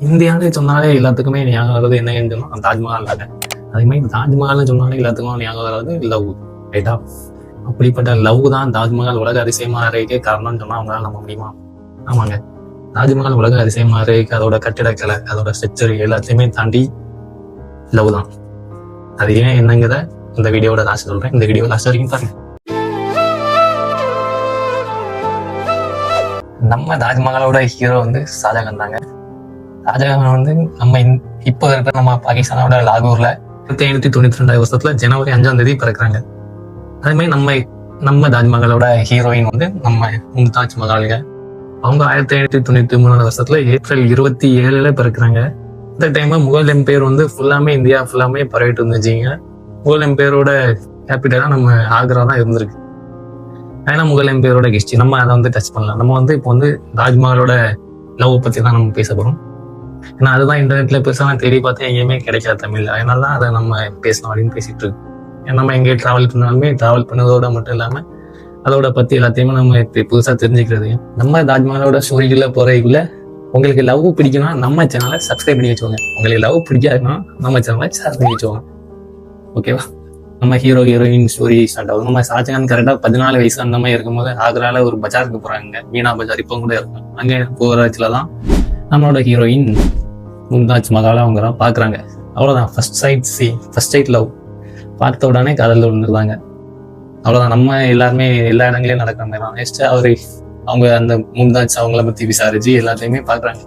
இந்தியான்னு சொன்னாலே எல்லாத்துக்குமே ஞாபகம் வர்றது என்னன்னு சொன்னா தாஜ்மஹால் தாங்க. அதே மாதிரி தாஜ்மஹால்னு சொன்னாலே எல்லாத்துக்கும் ஞாபகம் வர்றது லவ், ரைட்டா? அப்படிப்பட்ட லவ் தான் தாஜ்மஹால் உலக அதிசயமாகறதுக்கே காரணம்னு சொன்னா அவங்களால நம்ப முடியுமா? ஆமாங்க, தாஜ்மஹால் உலக அதிசயமாகறதுக்கு அதோட கட்டிடக்கலை, அதோட ஸ்ட்ரக்சர் எல்லாத்தையுமே தாண்டி லவ் தான். அது ஏன் என்னங்கிறத இந்த வீடியோட லாஸ்ட் சொல்றேன். இந்த வீடியோ லாஸ்ட் வரைக்கும் பாருங்க. நம்ம தாஜ்மஹாலோட ஹீரோ வந்து ஷாஜகான் தாங்க. ஷாஜகான் வந்து இப்போ இருக்கிற நம்ம பாகிஸ்தானோட லாகூர்ல 1792 வருஷத்துல ஜனவரி 5ஆம் தேதி பிறக்கிறாங்க. அதே மாதிரி நம்ம தாஜ்மஹாலோட ஹீரோயின் வந்து நம்ம மும்தாஜ் மஹாலுங்க. அவங்க 1793 வருஷத்துல ஏப்ரல் 27 பிறக்கிறாங்க. இந்த டைம்ல முகல் எம்பையர் வந்து ஃபுல்லாமே இந்தியா ஃபுல்லாமே பரவிட்டு இருந்துச்சுங்க. முகல் எம்பையரோட கேபிட்டலா நம்ம ஆக்ரா தான் இருந்திருக்கு. ஏன்னா முகல் எம்பையரோட ஹிஸ்டரி நம்ம அதை வந்து டச் பண்ணலாம். நம்ம வந்து இப்போ வந்து தாஜ்மஹாலோட லவ் பத்தி தான் நம்ம பேச போறோம். ஏன்னா அதுதான் இன்டர்நெட்ல பெருசாக தேடி பார்த்தா எங்கேயுமே கிடைக்காது தமிழ்ல. அதனால தான் அதை நம்ம பேசலாம் அப்படின்னு பேசிட்டு இருக்கோம். ஏன்னா நம்ம எங்கேயும் டிராவல் பண்ணாலுமே டிராவல் பண்ணதோட மட்டும் இல்லாம அதோட பத்தி எல்லாத்தையுமே நம்ம இப்போ புதுசாக தெரிஞ்சுக்கிறது. நம்ம தாஜ்மஹாலோட ஸ்டோரிக்குள்ள போறதுக்குள்ள உங்களுக்கு லவ் பிடிக்கும்னா நம்ம சேனலை சப்ஸ்கிரைப் பண்ணி வச்சுக்கோங்க. உங்களுக்கு லவ் பிடிக்காதுன்னா நம்ம சேனலை ஷேர் பண்ணி வச்சுக்கோங்க. ஓகேவா? நம்ம ஹீரோயின் ஸ்டோரி ஸ்டார்ட் ஆகும். நம்ம ஷாஜகான் கரெக்டாக 14 வயசு அந்த மாதிரி இருக்கும்போது ஆக்ரால ஒரு பஜாருக்கு போறாங்க. மீனா பஜார் இப்போ கூட இருக்கும். அங்கே போகிறதுல தான் நம்மளோட ஹீரோயின் மும்தாஜ் மஹாலை அவங்க தான் பார்க்குறாங்க. அவ்வளோதான், ஃபர்ஸ்ட் சைட் லவ். பார்த்த உடனே காதலில் விழுந்துருந்தாங்க. அவ்வளோதான். நம்ம எல்லாருமே எல்லா இடங்களையும் நடக்கிற மாதிரி தான். நெக்ஸ்ட் அவங்க அந்த மும்தாஜ் அவங்கள பற்றி விசாரிச்சு எல்லாத்தையுமே பார்க்குறாங்க.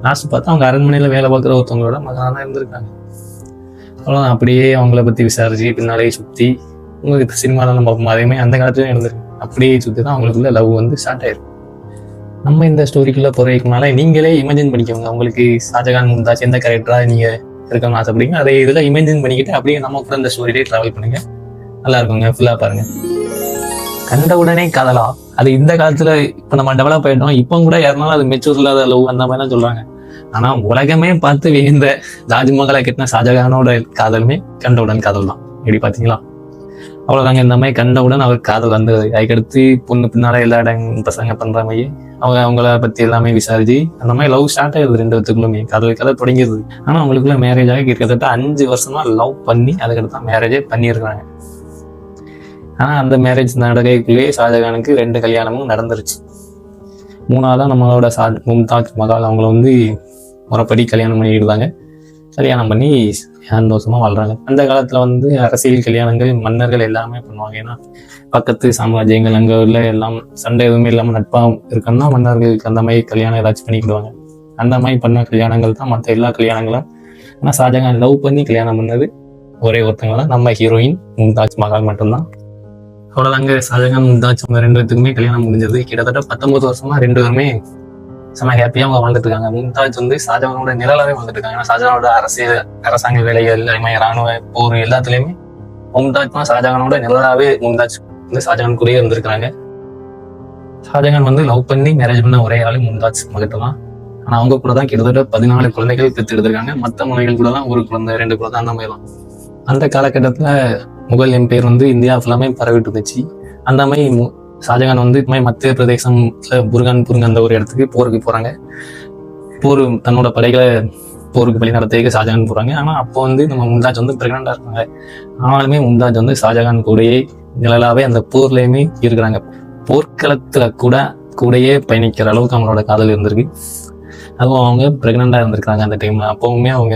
லாஸ்ட் பார்த்தா அவங்க அரண்மனையில் வேலை பார்க்குற ஒருத்தவங்களோட மகனாக தான் இருந்திருக்காங்க. அவ்வளோதான். அப்படியே அவங்கள பற்றி விசாரிச்சு பின்னாலேயே சுற்றி உங்களுக்கு சினிமாவில் நம்ம பார்ப்போம். அதேமாதிரி அந்த காலத்துலையும் இருந்திருக்கு. அப்படியே சுற்றி தான் அவங்களுக்குள்ள லவ் வந்து ஸ்டார்ட் ஆயிருக்கு. நம்ம இந்த ஸ்டோரிக்குள்ளே போகிறதுக்குனால நீங்களே இமேஜின் பண்ணிக்கோங்க. உங்களுக்கு ஷாஜகான் மும்தாஜ் எந்த கேரக்டராக நீங்கள் இருக்கணும்னு ஆசைப்படுங்க அதை இதில் இமேஜின் பண்ணிக்கிட்டு அப்படியே நம்ம கூட இந்த ஸ்டோரியிலே ட்ராவல் பண்ணுங்க. நல்லா இருக்குங்க. ஃபுல்லாக பாருங்க. கண்ட உடனே காதலா? அது இந்த காலத்தில் இப்போ நம்ம டெவலப் ஆகிட்டோம். இப்போ கூட யாருனாலும் அது மெச்சூர் இல்லாத லவ் அந்த மாதிரி தான் சொல்கிறாங்க. ஆனால் உலகமே பார்த்து வியந்த தாஜ்மஹாலை கட்டின ஷாஜகானோட காதலுமே கண்டவுடன் காதல் தான். எப்படி பார்த்தீங்களா? அவ்வளோதாங்க. இந்த மாதிரி கண்டவுடன் அவர் காதல் வந்தது. அதுக்கடுத்து பொண்ணு பின்னால எல்லா இடம் பசங்க பண்ற மாதிரி அவங்கள பத்தி எல்லாமே விசாரிச்சு அந்த மாதிரி லவ் ஸ்டார்ட் ஆயிடுது. 2 பேத்துக்குள்ளுமே கதை தொடங்கிடுது. ஆனால் அவங்களுக்குள்ள மேரேஜ் ஆகி கிட்டத்தட்ட 5 வருஷமா லவ் பண்ணி அதுக்கடுத்து தான் மேரேஜே பண்ணியிருக்காங்க. ஆனால் அந்த மேரேஜ் நடக்கைக்குள்ளேயே ஷாஜகானுக்கு 2 கல்யாணமும் நடந்துருச்சு. 3ஆவதா நம்மளோட மும்தாஜ் மஹால் அவங்கள வந்து முறைப்படி கல்யாணம் பண்ணிடுறாங்க. கல்யாணம் பண்ணி சந்தோஷமா வாழ்றாங்க. அந்த காலத்துல வந்து அரசியல் கல்யாணங்கள் மன்னர்கள் எல்லாமே பண்ணுவாங்க. ஏன்னா பக்கத்து சாம்ராஜ்யங்கள் அங்கே உள்ள எல்லாம் சண்டை எதுவுமே இல்லாமல் நட்பாக இருக்குன்னா மன்னர்களுக்கு அந்த மாதிரி கல்யாணம் ஏதாச்சும் பண்ணிக்கிடுவாங்க. அந்த மாதிரி பண்ண கல்யாணங்கள் தான் மற்ற எல்லா கல்யாணங்களும். ஆனால் ஷாஜகான் லவ் பண்ணி கல்யாணம் பண்ணது ஒரே ஒருத்தங்க தான், நம்ம ஹீரோயின் மும்தாஜ் மஹால் மட்டும்தான். அவ்வளோதாங்க. ஷாஜகான் மும்தாஜ் அவங்க 2 பேத்துக்குமே கல்யாணம் முடிஞ்சது. கிட்டத்தட்ட 19 வருஷமா 2 பேருமே செம்ம ஹாப்பியாக அவங்க வாழ்ந்துட்டு இருக்காங்க. மும்தாஜ் வந்து ஷாஜகானோட நிழலாவே வாழ்ந்துட்டு இருக்காங்க. ஏன்னா ஷாஜகானோட அரசாங்க வேலைகள் ராணுவ போர் எல்லாத்துலேயுமே மும்தாஜ் தான் ஷாஜகானோட நிழலாவே மும்தாஜ் வந்து ஷாஜகான் கூடயே இருந்திருக்கிறாங்க. ஷாஜகான் வந்து லவ் பண்ணி மேரேஜ் பண்ண ஒரே ஆளு மும்தாஜ் மகிட்ட தான். ஆனால் அவங்க கூட தான் கிட்டத்தட்ட 14 குழந்தைகள் பெற்று எடுத்திருக்காங்க. மற்ற மனைவிகள் கூட தான் 1 குழந்தை 2 குழந்தை அந்த மாதிரி தான். அந்த காலகட்டத்தில் முகல் எம்பையர் வந்து இந்தியா ஃபுல்லாமே பரவிட்டு இருந்துச்சு. அந்த மாதிரி ஷாஜகான் வந்து மத்திய பிரதேசம் புர்கான்பூர் அந்த ஒரு இடத்துக்கு போருக்கு போறாங்க. தன்னோட படைகளை போருக்கு வழி நடத்துறதுக்கு ஷாஜகான் போறாங்க. ஆனால் அப்போ வந்து நம்ம மும்தாஜ் வந்து பிரெக்னண்டா இருக்காங்க. ஆனாலுமே மும்தாஜ் வந்து ஷாஜகான் கூடயே நிழலாவே அந்த போர்லயுமே இருக்கிறாங்க. போர்க்களத்துல கூடயே பயணிக்கிற அளவுக்கு அவங்களோட காதல் இருந்திருக்கு. அதுவும் அவங்க பிரெக்னண்டா இருந்திருக்காங்க அந்த டைம்ல. அப்பவுமே அவங்க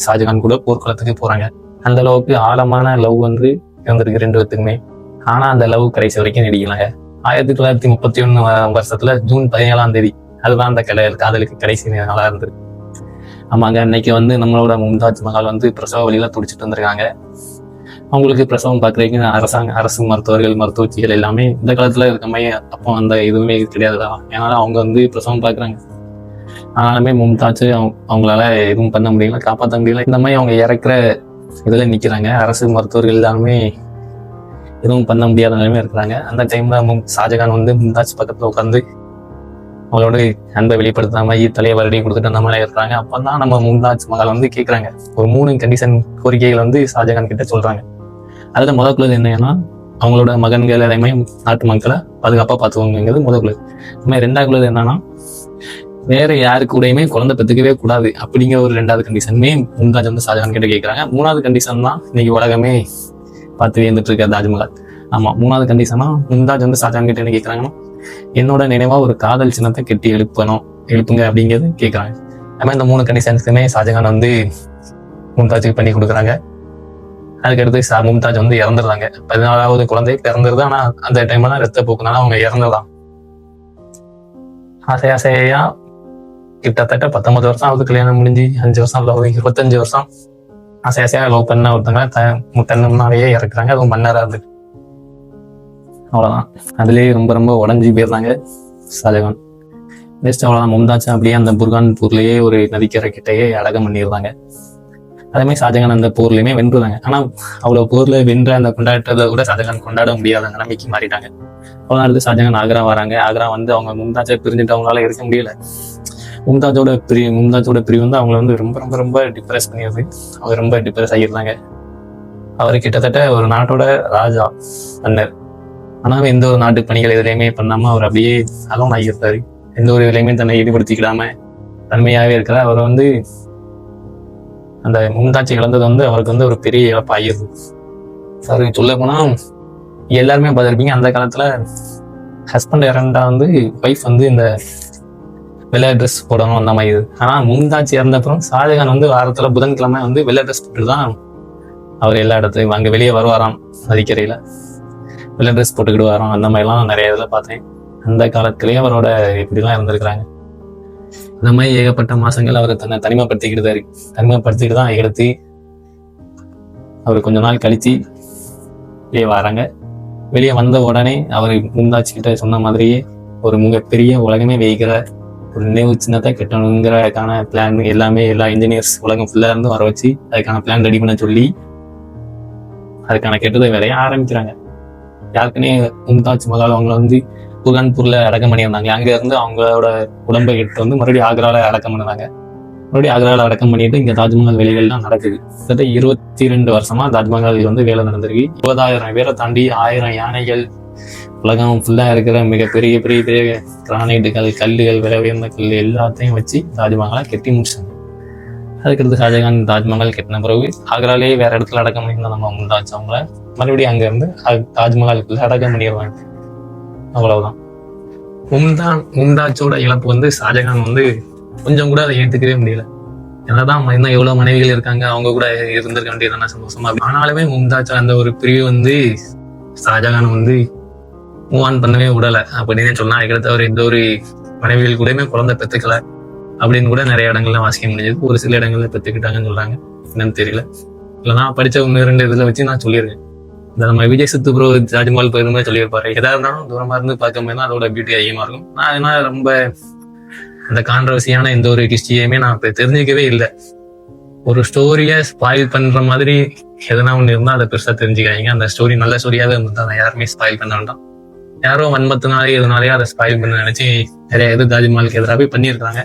ஷாஜகான் கூட போர்க்களத்துக்கு போறாங்க. அந்த அளவுக்கு ஆழமான லவ் வந்து இருந்திருக்கு 2 பேத்துக்குமே. ஆனா அந்த லவ் கடைசி வரைக்கும் நீடிக்கலாங்க. 1931 வருஷத்துல ஜூன் 17ஆம் தேதி அதுதான் அந்த காதலுக்கு கடைசி நாளா இருந்திருக்கு. ஆமாங்க, அன்னைக்கு வந்து நம்மளோட மும்தாஜ் மஹால் வந்து பிரசவ வழியில துடிச்சிட்டு வந்திருக்காங்க. அவங்களுக்கு பிரசவம் பார்க்கறதுக்கு அரசு மருத்துவச்சிகள் எல்லாமே இந்த காலத்துல இருக்க மாதிரி அப்போ அந்த எதுவுமே கிடையாதுதா. ஏன்னா அவங்க வந்து பிரசவம் பார்க்குறாங்க. ஆனாலுமே மும்தாஜ் அவங்களால எதுவும் பண்ண முடியல, காப்பாற்ற முடியல. இந்த மாதிரி அவங்க இறக்குற இதுல நிக்கிறாங்க. அரசு மருத்துவர்கள் எல்லாருமே எதுவும் பண்ண முடியாத நிலைமை இருக்கிறாங்க. அந்த டைம்ல ஷாஜகான் வந்து மும்தாஜ் பக்கத்துல உட்காந்து அவங்களோட அன்பை வெளிப்படுத்தாம தலையை வருடி கொடுத்துட்டு அந்த மாதிரி இருக்கிறாங்க. அப்பதான் நம்ம மும்தாஜ் மஹால் வந்து கேட்கறாங்க. ஒரு 3 கண்டிஷன் கோரிக்கைகள் வந்து ஷாஜகான் கிட்ட சொல்றாங்க. அதுல முதல்குள்ளது என்னன்னா அவங்களோட மகன்கள் எல்லாமே நாட்டு மக்களை பாதுகாப்பா பார்த்துக்கோங்கிறது முதல்குள்ளது. இந்த மாதிரி 2ஆவது என்னன்னா வேற யாரு கூடயுமே குழந்தை பெற்றுக்கவே கூடாது அப்படிங்கிற ஒரு 2வது கண்டிஷனுமே மும்தாஜ் வந்து ஷாஜகான் கிட்ட கேட்குறாங்க. 3வது கண்டிஷன் தான் இன்னைக்கு உலகமே பார்த்து வியந்துட்டு இருக்க தாஜ்மஹால். ஆமா, 3வது கண்டிஷனா மும்தாஜ் வந்து ஷாஜகான் கிட்ட என்ன கேட்குறாங்கன்னா, என்னோட நினைவா ஒரு காதல் சின்னத்தை கட்டி எழுப்புங்க அப்படிங்கிறது கேட்குறாங்க. அது மாதிரி இந்த 3 கண்டிஷன்ஸுக்குமே ஷாஜகான் வந்து மும்தாஜுக்கு பண்ணி கொடுக்குறாங்க. அதுக்கடுத்து மும்தாஜ் வந்து இறந்துடுறாங்க. 14வது குழந்தை பிறந்துருது. ஆனா அந்த டைம்ல ரத்த போக்குனால அவங்க இறந்துதான். ஆசையா கிட்டத்தட்ட 19 வருஷம் ஆகுது கல்யாணம் முடிஞ்சு. 5 வருஷம் 25 வருஷம் ஆசையா லவ் பண்ண ஒருத்தங்க தன் முன்னாலேயே இறக்குறாங்க. அதுவும் மன்னரா இருந்து. அவ்வளவுதான். அதுலயே ரொம்ப ரொம்ப உடஞ்சி போயிருந்தாங்க ஷாஜகான். நெக்ஸ்ட் அவ்வளவுதான். மும்தாஜ் அப்படியே அந்த புர்கான்பூர்லயே ஒரு நதிக்கரை கிட்டையே அடக்கம் பண்ணிடுறாங்க. அதே மாதிரி ஷாஜகான் அந்த போர்லயுமே வென்றுதாங்க. ஆனா அவ்வளவு போர்ல வென்ற அந்த கொண்டாட்டத்தை கூட ஷாஜகான் கொண்டாட முடியாத நிலைமைக்கு மாறிட்டாங்க. அவ்வளோ அடுத்து ஷாஜகான் ஆக்ரா வராங்க. ஆக்ரா வந்து அவங்க மும்தாஜை பிரிஞ்சுட்டு அவங்களால இருக்க முடியல. மும்தாஜோட பிரிவு வந்து அவங்கள வந்து ரொம்ப ரொம்ப ரொம்ப டிப்ரெஸ் பண்ணிடுது. அவங்க ரொம்ப டிப்ரெஸ் ஆகியிருந்தாங்க. அவர் கிட்டத்தட்ட ஒரு நாட்டோட ராஜா மன்னர். ஆனால் எந்த ஒரு நாட்டு பணிகள் எதுலையுமே பண்ணாம அவர் அப்படியே அலோன் ஆகியிருந்தாரு. எந்த ஒரு இதுலையுமே தன்னை ஈடுபடுத்திக்கிடாம தன்மையாகவே இருக்கிற அவர் வந்து அந்த மும்தாஜ் இழந்தது வந்து அவருக்கு வந்து ஒரு பெரிய இழப்பு ஆகிடுது. அவருக்கு சொல்ல போனா எல்லாருமே பார்த்துருப்பீங்க, அந்த காலத்துல ஹஸ்பண்ட் இறந்தா வந்து ஒய்ஃப் வந்து இந்த வெள்ளை ட்ரெஸ் போடணும் அந்த மாதிரி. ஆனா மும்தாஜ் இறந்தப்புறம் ஷாஜகான் வந்து வாரத்துல புதன்கிழமை வந்து வெள்ளை ட்ரெஸ் போட்டு தான் அவர் எல்லா இடத்துலையும் அங்க வெளியே வருவாராம். நதிக்கரையில வெள்ளை ட்ரெஸ் போட்டுக்கிட்டு வரோம். அந்த மாதிரிலாம் நிறைய இதில் பார்த்தேன். அந்த காலத்திலேயே அவரோட இப்படிலாம் இருந்திருக்கிறாங்க. அந்த மாதிரி ஏகப்பட்ட மாசங்கள் அவர் தன்னை தனிமைப்படுத்திக்கிட்டு தான் எடுத்து அவர் கொஞ்ச நாள் கழிச்சு வெளியே வராங்க. வெளியே வந்த உடனே அவர் மும்தாஜ் கிட்ட சொன்ன மாதிரியே ஒரு மிகப்பெரிய உலகமே வைக்கிற ஒரு நினைவு சின்னத்தை கட்டணுங்கிறதுக்கான பிளான் எல்லாமே எல்லா இன்ஜினியர்ஸ் உலகம் ஃபுல்லா இருந்து வர வச்சு அதுக்கான பிளான் ரெடி பண்ண சொல்லி அதுக்கான கெட்டதை வேலையை ஆரம்பிக்கிறாங்க. யாருக்குன்னே மும்தாஜ் மஹால் அவங்கள வந்து புர்கான்பூர்ல அடக்கம் பண்ணியிருந்தாங்க. அங்க இருந்து அவங்களோட உடம்பை எடுத்து வந்து மறுபடியும் ஆக்ரால அடக்கம் பண்ணுறாங்க. மறுபடியும் ஆக்ரால அடக்கம் பண்ணிட்டு இங்க தாஜ்மஹால் வேலைகள்லாம் நடக்குது. கிட்டத்தட்ட 22 வருஷமா தாஜ்மஹால் வந்து வேலை நடந்திருக்கு. 20,000 பேரை தாண்டி 1000 யானைகள், உலகம் ஃபுல்லா இருக்கிற மிகப்பெரிய பெரிய பெரிய கிரானைட்டுகள், கல்லுகள், விலை உயர்ந்த கல் எல்லாத்தையும் வச்சு தாஜ்மஹாலை கட்டி முடிச்சாங்க. அதுக்கடுத்து ஷாஜகான் தாஜ்மஹால் கட்டின பிறகு ஆக்ராலேயே வேற இடத்துல அடக்கம் பண்ணியிருந்தோம் நம்ம மும்தாஜ் அவங்கள மறுபடியும் அங்க இருந்து தாஜ்மஹாலுக்குள்ள அடக்கம் பண்ணிடுவாங்க. அவ்வளவுதான். மும்தாஜோட இழப்பு வந்து ஷாஜகான் வந்து கொஞ்சம் கூட அதை ஏற்றுக்கவே முடியல. என்னதான் இன்னும் எவ்வளவு மனைவிகள் இருக்காங்க, அவங்க கூட இருந்திருக்க வேண்டியதான சந்தோஷமா. ஆனாலுமே மும்தாஜ் அந்த ஒரு பிரிவு வந்து ஷாஜகான் வந்து மூவ் ஆன் பண்ணவே விடலை அப்படின்னு சொன்னா. அதுக்கடுத்து அவர் எந்த ஒரு மனைவிகள் கூடயுமே குழந்தை பெற்றுக்கல அப்படின்னு கூட நிறைய இடங்கள்ல வாசிக்க முடிஞ்சது. ஒரு சில இடங்கள்ல பெற்றுக்கிட்டாங்கன்னு சொல்றாங்க. என்னன்னு தெரியல. இல்லைன்னா படிச்ச 1-2 இதுல வச்சு நான் சொல்லியிருக்கேன். இந்த நம்ம விஜய் சித்து ப்ரோ தாஜ்மஹால் போயிருந்தே சொல்லியிருப்பாரு, எதா இருந்தாலும் தூரமா இருந்து பார்க்கும்போது தான் அதோட பியூட்டி அதிகமா இருக்கும். நான் அதனால ரொம்ப அந்த கான்ட்ரவர்சியான எந்த ஒரு ஹிஸ்டரியுமே நான் இப்போ தெரிஞ்சுக்கவே இல்லை. ஒரு ஸ்டோரியை ஸ்பாயில் பண்ற மாதிரி எதனா ஒன்று இருந்தால் அதை பெருசா தெரிஞ்சுக்காதீங்க. அந்த ஸ்டோரி நல்ல ஸ்டோரியாவே இருந்தால் அதை யாருமே ஸ்பாயில் பண்ண வேண்டாம். யாரோ வன்மத்தினாலே எதுனாலேயோ அதை ஸ்பாயில் பண்ண நினைச்சு நிறைய தாஜ்மஹாலுக்கு எதிராகவே பண்ணியிருக்காங்க.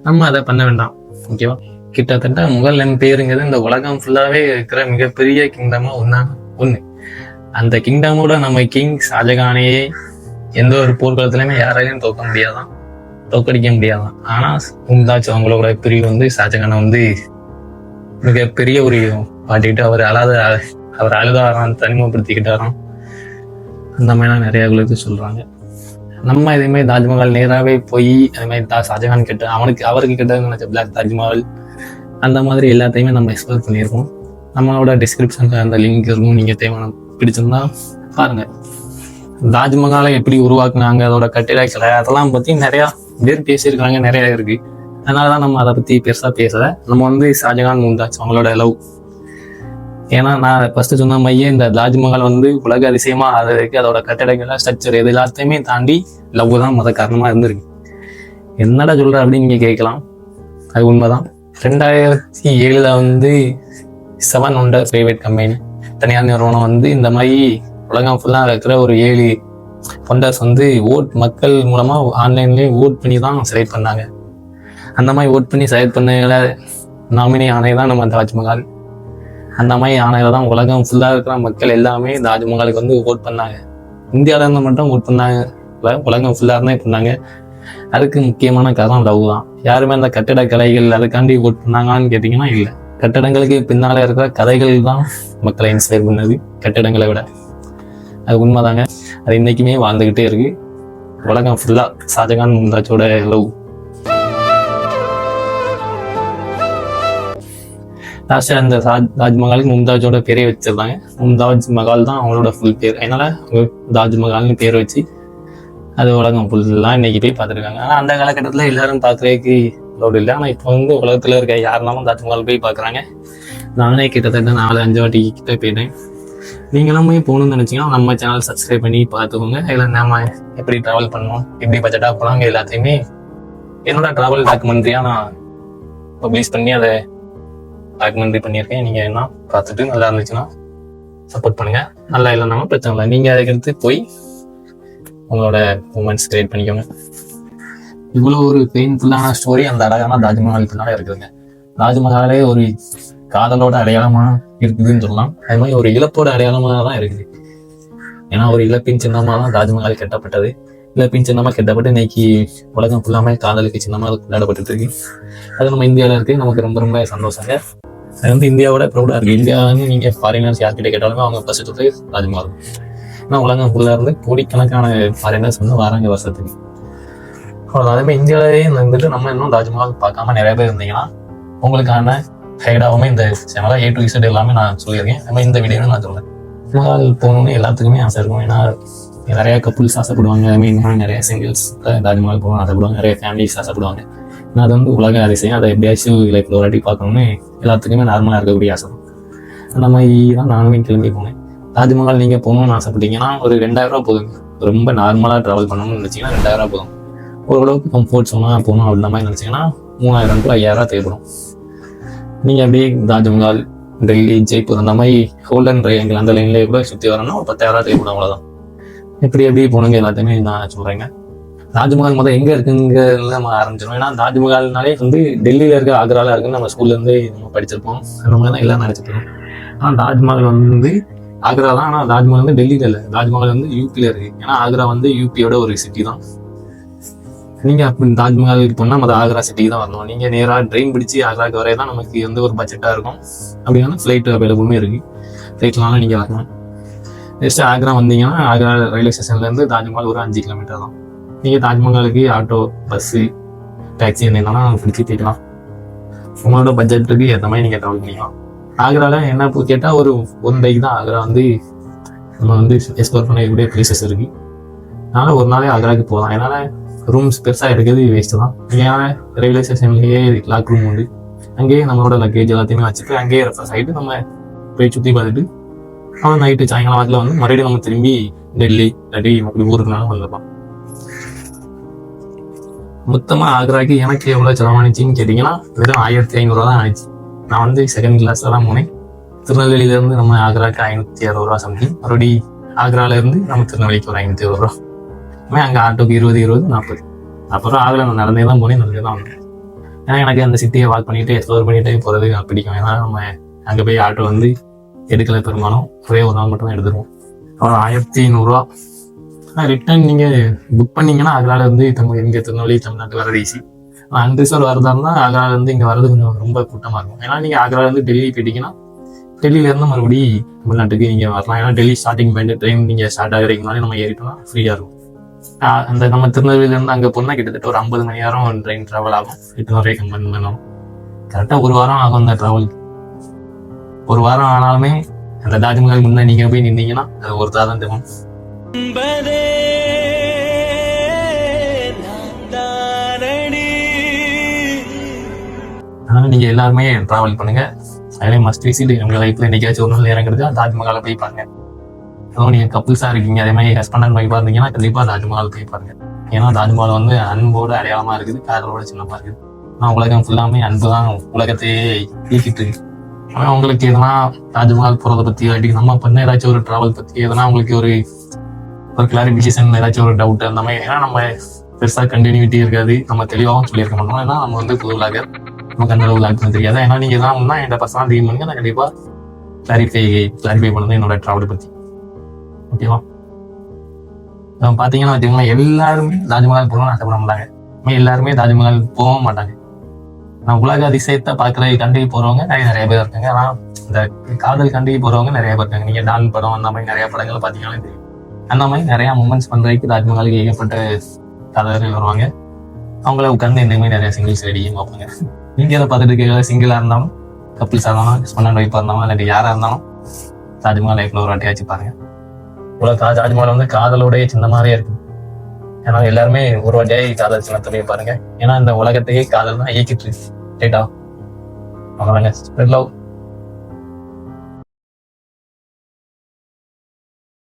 நம்ம அதை பண்ண வேண்டாம். ஓகேவா? கிட்டத்தட்ட முகல் எம்பையருங்கிறது இந்த உலகம் ஃபுல்லாவே இருக்கிற மிகப்பெரிய கிங்டமா ஒண்ணு. அந்த கிங்டமோட நம்ம கிங் ஷாஜகானையே எந்த ஒரு போர்க்களத்திலுமே யாராலையும் தோக்கடிக்க முடியாதான். ஆனா மும்தாஜ் அவங்களோட பிரிவு வந்து ஷாஜகானை வந்து மிகப்பெரிய ஒரு பாட்டிக்கிட்டு அவர் அழுதாராம், தனிமைப்படுத்திக்கிட்டாராம். அந்த மாதிரிலாம் நிறைய குழுத்து சொல்றாங்க. நம்ம இதேமாதிரி தாஜ்மஹால் நேராகவே போய் அதே மாதிரி ஷாஜகான் கிட்ட அவருக்கு கிட்ட நினைச்ச பிளாக் தாஜ்மஹால் அந்த மாதிரி எல்லாத்தையுமே நம்ம எக்ஸ்ப்ளோர் பண்ணியிருக்கோம். நம்மளோட டிஸ்கிரிப்ஷன்ல அந்த லிங்க் இருக்கும். நீங்க தேவையான பிடிச்சிருந்தா பாருங்க. தாஜ்மஹாலை எப்படி உருவாக்குனாங்க, அதோட கட்டிடக்கலை, அதெல்லாம் பத்தி நிறைய பேர் பேசியிருக்காங்க, நிறைய இருக்கு. அதனாலதான் நம்ம அதை பத்தி பெருசா பேசல. நம்ம வந்து ஷாஜகான் மும்தாஜ் அவங்களோட லவ். ஏன்னா நான் ஃபர்ஸ்ட் சொன்ன மாதிரியே இந்த தாஜ்மஹால் வந்து உலக அதிசயமா ஆகிறதுக்கு அதோட கட்டடக்கலை, ஸ்ட்ரக்சர் இது எல்லாத்தையுமே தாண்டி லவ் தான் மொத காரணமா இருந்திருக்கு. என்னடா சொல்ற அப்படின்னு நீங்க கேட்கலாம். அது உண்மைதான். 2007 வந்து 7 Wonders பிரைவேட் கம்பெனி தனியார் நிறுவனம் வந்து இந்த மாதிரி உலகம் ஃபுல்லா இருக்கிற ஒரு 7 ஒண்டர்ஸ் வந்து மக்கள் மூலமா ஆன்லைன்லயே ஓட் பண்ணி தான் செலக்ட் பண்ணாங்க. அந்த மாதிரி ஓட் பண்ணி செலக்ட் பண்ண நாமினி ஆணை தான் நம்ம தாஜ்மஹால். அந்த மாதிரி ஆணையில தான் உலகம் ஃபுல்லா இருக்கிற மக்கள் எல்லாமே தாஜ்மஹாலுக்கு வந்து ஓட் பண்ணாங்க. இந்தியாவில இருந்து மட்டும் ஓட் பண்ணாங்க, உலகம் ஃபுல்லா இருந்தே பண்ணாங்க. அதுக்கு முக்கியமான காரணம் லவ் தான். யாருமே அந்த கட்டட கலைகள் அதுக்காண்டி ஓட் பண்ணாங்கன்னு கேட்டிங்கன்னா இல்லை. கட்டடங்களுக்கு பின்னால் இருக்கிற கதைகள் தான் மக்களை இன்ஸ்பயர் பண்ணது கட்டடங்களை விட. அது உண்மைதாங்க. அது இன்னைக்குமே வாழ்ந்துக்கிட்டே இருக்கு. உலகம் ஃபுல்லாக ஷாஜகான் மும்தாஜோட லவ். லாஸ்ட்டாக அந்த தாஜ்மஹாலுக்கு மும்தாஜோட பேரே வச்சிருந்தாங்க. மும்தாஜ் மஹால் தான் அவங்களோட ஃபுல் பேர். அதனால தாஜ்மஹால்னு பேர் வச்சு அது உலகம் ஃபுல்லாக இன்னைக்கு போய் பார்த்துருக்காங்க. ஆனால் அந்த காலகட்டத்தில் எல்லாரும் பார்க்குறதுக்கு லோடு இல்லை. ஆனால் இப்போ வந்து உலகத்தில் இருக்க யாருனாலும் தாஜ்மஹால் போய் பார்க்குறாங்க. நானே கிட்டத்தட்ட 4-5 வாட்டி கிட்ட போயிட்டேன். நீங்களும் போய் போகணும்னு நினச்சிங்கன்னா நம்ம சேனல் சப்ஸ்கிரைப் பண்ணி பார்த்துக்கோங்க. இதில் நம்ம எப்படி ட்ராவல் பண்ணணும், எப்படி பட்ஜெட்டாக போனாங்க எல்லாத்தையுமே என்னோட ட்ராவல் டாக்குமெண்ட்ரியாக நான் பப்ளிஷ் பண்ணி அதை டாக்குமெண்ட்ரி பண்ணியிருக்கேன். நீங்கள் என்ன பார்த்துட்டு நல்லா இருந்துச்சுன்னா சப்போர்ட் பண்ணுங்கள். நல்லா இல்லைனாலும் பிரச்சனை இல்லை. நீங்கள் அதுக்கு எடுத்து போய் உங்களோட மூமெண்ட்ஸ் கிரியேட் பண்ணிக்கோங்க. இவ்வளோ ஒரு பெயின்ஃபுல்லான ஸ்டோரி அந்த அழகான தாஜ்மஹாலுக்குனால இருக்குதுங்க. தாஜ்மஹாலே ஒரு காதலோட அடையாளமாக இருக்குதுன்னு சொல்லலாம். அது மாதிரி ஒரு இழப்போட அடையாளமாக தான் இருக்குது. ஏன்னா ஒரு இழப்பின் சின்னமாக தான் தாஜ்மஹால் கட்டப்பட்டது. இழப்பின் சின்னமாக கட்டப்பட்டு இன்னைக்கு உலகம் ஃபுல்லாமே காதலுக்கு சின்னமாக கொண்டாடப்பட்டு இருக்கு. அது நம்ம இந்தியாவில் இருக்குது. நமக்கு ரொம்ப ரொம்ப சந்தோஷங்க. அது வந்து இந்தியாவோட ப்ரௌடாக இருக்குது. இந்தியாவுன்னு நீங்கள் ஃபாரினர்ஸ் யார்கிட்ட கேட்டாலுமே அவங்க ஃபர்ஸ்ட் சொல்றது தாஜ்மஹால். ஆனால் உலகம் ஃபுல்லாக இருந்து கோடிக்கணக்கான ஃபாரினர்ஸ் வந்து வராங்க வருஷத்துக்கு. அவ்வளோ அதே மாதிரி இந்தியாவிலேயே வந்துட்டு நம்ம இன்னும் தாஜ்மஹால் பார்க்காம நிறைய பேர் இருந்தீங்கன்னா உங்களுக்கான கைடாகவுமே இந்த சேனலாக A to Z எல்லாமே நான் சொல்லியிருக்கேன். அது மாதிரி இந்த வீடியோவில் நான் சொல்கிறேன். தாஜ்மஹால் போகணுன்னு எல்லாத்துக்குமே ஆசை இருக்கும். ஏன்னா நிறைய கப்புள்ஸ் ஆசைப்படுவாங்க. ஐ மீன் நிறைய சிங்கிள்ஸ் தாஜ்மஹால் போகணும்னு ஆசைப்படுவாங்க. நிறைய ஃபேமிலிஸ் ஆசைப்படுவாங்க. ஏன்னா அது வந்து உலக அதிசயம். அதை எப்படியாச்சும் லைஃப்ல ஒரு வாட்டி பார்க்கணும்னு எல்லாத்துக்குமே நார்மலாக இருக்கக்கூடிய ஆசை. அந்த மாதிரி தான் நானுமே கிளம்பி போனேன். தாஜ்மஹால் நீங்கள் போகணும்னு ஆசைப்பட்டீங்கன்னா ஒரு 2000 ரூபா போதுங்க. ரொம்ப நார்மலாக ட்ராவல் பண்ணணும்னு நினச்சிங்கன்னா 2000 ரூபா போதும். ஓரளவுக்கு கம்ஃபர்ட் சொன்னால் போகணும் அப்படின்ற மாதிரி நினச்சிங்கன்னா 3000 to 5000 தேவைப்படும். நீங்கள் அப்படியே தாஜ்மஹால், டெல்லி, ஜெய்ப்பூர் அந்த மாதிரி கோல்டன் ட்ரையாங்கிள் அந்த லைன்லேயே கூட சுற்றி வரணும்னா ஒரு 10,000 தேவைப்படும். அவ்வளோதான். எப்படி போகணுங்க எல்லாத்தையுமே நான் சொல்கிறேங்க. தாஜ்மஹால் முதல் எங்கே இருக்குங்கிறதுல நம்ம ஆரம்பிச்சிடும். ஏன்னா தாஜ்மஹால்னாலே வந்து டெல்லியில் இருக்க, ஆக்ராவில் இருக்குன்னு நம்ம ஸ்கூல்லேருந்து நம்ம படிச்சிருப்போம். அந்த மாதிரி தான் எல்லாம் நினச்சிருக்கோம். ஆனால் தாஜ்மஹால் வந்து ஆக்ரா தான். ஆனால் தாஜ்மஹால் வந்து டெல்லியில் இல்லை. தாஜ்மஹால் வந்து யூபியில் இருக்குது. ஏன்னா ஆக்ரா வந்து யூபியோட ஒரு சிட்டி தான். நீங்கள் அப்படி தாஜ்மஹாலுக்கு போனால் நம்ம ஆக்ரா சிட்டிக்கு தான் வரணும். நீங்கள் நேராக ட்ரெயின் பிடிச்சி ஆக்ராவுக்கு வரைய தான் நமக்கு வந்து ஒரு பட்ஜெட்டாக இருக்கும். அப்படின்னா ஃப்ளைட் அவைலபிளுமே இருக்குது. ஃப்ளைட்லாம் நீங்கள் வரணும். நெக்ஸ்ட் ஆக்ரா வந்தீங்கன்னா ஆக்ரா ரயில்வே ஸ்டேஷன்லேருந்து தாஜ்மஹால் ஒரு 5 கிலோமீட்டர் தான். நீங்கள் தாஜ்மஹாலுக்கு ஆட்டோ, பஸ்ஸு, டாக்ஸி என்னென்னாலும் பிடிச்சி போய்க்கலாம். உங்களோட பட்ஜெட்டுக்கு ஏற்ற மாதிரி நீங்கள் ட்ராவல் பண்ணிக்கலாம். ஆக்ராவில் என்ன கேட்டால் ஒரு 1 டேக்கு தான் ஆக்ரா வந்து நம்ம வந்து எக்ஸ்ப்ளோர் பண்ணக்கூடிய பிளேசஸ் இருக்குது. அதனால் ஒரு நாளே ஆக்ராவுக்கு போகலாம். அதனால் ரூம்ஸ் பெருசாக எடுக்கிறது வேஸ்ட்டு தான். ஏன்னா ரயில்வே ஸ்டேஷன்லேயே லாக் ரூம் உண்டு. அங்கேயே நம்மளோட லக்கேஜ் எல்லாத்தையுமே வச்சுட்டு அங்கேயே ரெஃப்ரெஷ் ஆகிட்டு நம்ம போய் சுற்றி பார்த்துட்டு அவன் நைட்டு சாயங்காலம் வாக்கில் வந்து மறுபடியும் நம்ம திரும்பி டெல்லி இல்லாட்டி அப்படி ஊருக்குனாலும் வந்துடலாம். மொத்தமாக ஆக்ராக்கு எனக்கு எவ்வளோ செலவானிச்சின்னு கேட்டிங்கன்னா வெறும் 1500 தான் ஆச்சு. நான் வந்து செகண்ட் கிளாஸில் தான் போனேன். திருநெல்வேலியிலேருந்து நம்ம ஆக்ராவுக்கு 560 ரூபா சம்திங். மறுபடி ஆக்ராவிலேருந்து நம்ம திருநெல்வேலிக்கு ஒரு 520 ரூபா. அங்கே ஆட்டோக்கு 20, 40. அப்புறம் ஆக்ரா நான் நடந்தே தான் போனேன், நடந்தே தான் வந்தேன். ஏன்னா எனக்கு அந்த சிட்டியை வாக் பண்ணிட்டு எக்ஸ்ப்ளோர் பண்ணிகிட்டே போகிறது பிடிக்கும். ஏன்னா நம்ம அங்கே போய் ஆட்டோ வந்து எடுக்கலை பெரும்பாலும். ஒரே ஒரு நாள் மட்டும் தான் எடுத்துருவோம். அப்புறம் 1500 ரூபா. ரிட்டர்ன் நீங்கள் புக் பண்ணிங்கன்னா ஆக்ராவிலேருந்து இங்கே திருநெல்வேலி தமிழ்நாட்டுக்கு வர்றது ஈஸி. அன்ரிசர்வ் வரதா இருந்தால் ஆக்ராவிலேருந்து இங்கே வர்றது கொஞ்சம் ரொம்ப கூட்டமாக இருக்கும். ஏன்னா நீங்கள் ஆக்ராவிலேருந்து டெல்லி போயிட்டீங்கன்னா டெல்லியிலேருந்து மறுபடி தமிழ்நாட்டுக்கு நீங்கள் வரலாம். ஏன்னா டெல்லி ஸ்டார்டிங் பாயிண்ட் ட்ரெயின் நீங்கள் ஸ்டார்ட் ஆகிறீங்கனாலே நம்ம ஏறிட்டோம்னா ஃப்ரீயாக இருக்கும். அந்த நம்ம திருநெல்வேலியிலேருந்து அங்கே போனால் கிட்டத்தட்ட ஒரு 50 மணி நேரம் ட்ரெயின் ட்ராவல் ஆகும். 800 கம்பெனி பண்ணணும். கரெக்டாக 1 வாரம் ஆகும் அந்த ட்ராவல். 1 வாரம் ஆனாலுமே அந்த தாஜ்மஹால் முன்னே நீங்கள் போய் நின்னீங்கன்னா அது ஒரு தான் தேவை. அதனால் நீங்கள் எல்லாருமே ட்ராவல் பண்ணுங்கள். அதிலே மஸ்ட் விசிட் உங்கள் லைஃப்பில் என்னைக்காச்சும் ஒரு நாள் நேரம் கிடைச்சா தாஜ்மஹாலை போய் பாருங்க. அதுவும் நீங்கள் கப்புள்ஸாக இருக்கீங்க, அதே மாதிரி ஹஸ்பண்ட் அண்ட் ஒய்ஃபாக இருந்தீங்கன்னா கண்டிப்பாக தாஜ்மஹால் போய் பாருங்க. ஏன்னா தாஜ்மஹால் வந்து அன்போட அடையாளமாக இருக்குது, காதலோட சின்னமாக இருக்குது. ஆனால் உலகம் ஃபுல்லாமே அன்பு தான் உலகத்தையே ஈக்கிட்டு இருக்கு. ஆனால் உங்களுக்கு எதனா தாஜ்மஹால் போகிறத பற்றி இல்லாட்டி நம்ம பண்ண ஏதாச்சும் ஒரு ட்ராவல் பற்றி எதனா உங்களுக்கு ஒரு கிளாரிஃபிகேஷன் ஏதாச்சும் ஒரு டவுட் அந்த மாதிரி. ஏன்னா நம்ம பெருசாக கண்டினியூட்டி இருக்காது, நம்ம தெளிவாகவும் சொல்லியிருக்க மாட்டோம். ஏன்னா நம்ம வந்து புது விளாகர், நமக்கு அந்த அளவு லாக் பண்ண தெரியாது. ஏன்னா நீங்கள் தான் முன்னா என் பர்சனல் டீம் பண்ணுங்க, நான் கண்டிப்பாக கிளாரிஃபை பண்ணுறது என்னோட ட்ராவலை பற்றி. ஓகேவா? பார்த்தீங்கன்னா வச்சுக்கோங்களேன், எல்லாருமே தாஜ்மஹால் போகணும்னு ஆசைப்பட மாட்டாங்க. எல்லாருமே தாஜ்மஹால் போகவும் மாட்டாங்க. நான் உலக அதிசயத்தை பார்க்குற கண்டி போறவங்க நிறைய பேர் இருக்காங்க. ஆனா இந்த காதல் கண்டி போறவங்க நிறைய பேர் இருக்காங்க. நீங்க டான் படம் அந்த மாதிரி நிறைய படங்களை பார்த்தீங்கன்னா தெரியும். அந்த மாதிரி நிறைய மூமெண்ட்ஸ் பண்றதுக்கு தாஜ்மஹாலுக்கு ஏகப்பட்ட காதலர்கள் வருவாங்க. அவங்கள உட்காந்து இந்த மாதிரி நிறைய சிங்கிள்ஸ் ரெடியும் பார்ப்பாங்க. நீங்க அதை பார்த்துட்டு இருக்க சிங்கிளா இருந்தாலும், கப்பிள்ஸா இருந்தாலும், ஹஸ்பண்ட் ஒய்ஃபா இருந்தாலும், இல்லாட்டி யாரா இருந்தாலும் தாஜ்மஹால் லைஃப்ல ஒரு வாட்டி வச்சு பாருங்க. தாஜ்மஹால் வந்து காதலோடைய சின்னமாவே இருக்கும். ஏன்னா எல்லாருமே ஒரு வாட்டியாய் காதல் சின்னத்தையே பாருங்க. ஏன்னா இந்த உலகத்தையே காதல் தான் இயக்கிட்டு இருக்கு. ரைட்டா? அவ்வளோதாங்க. லவ்.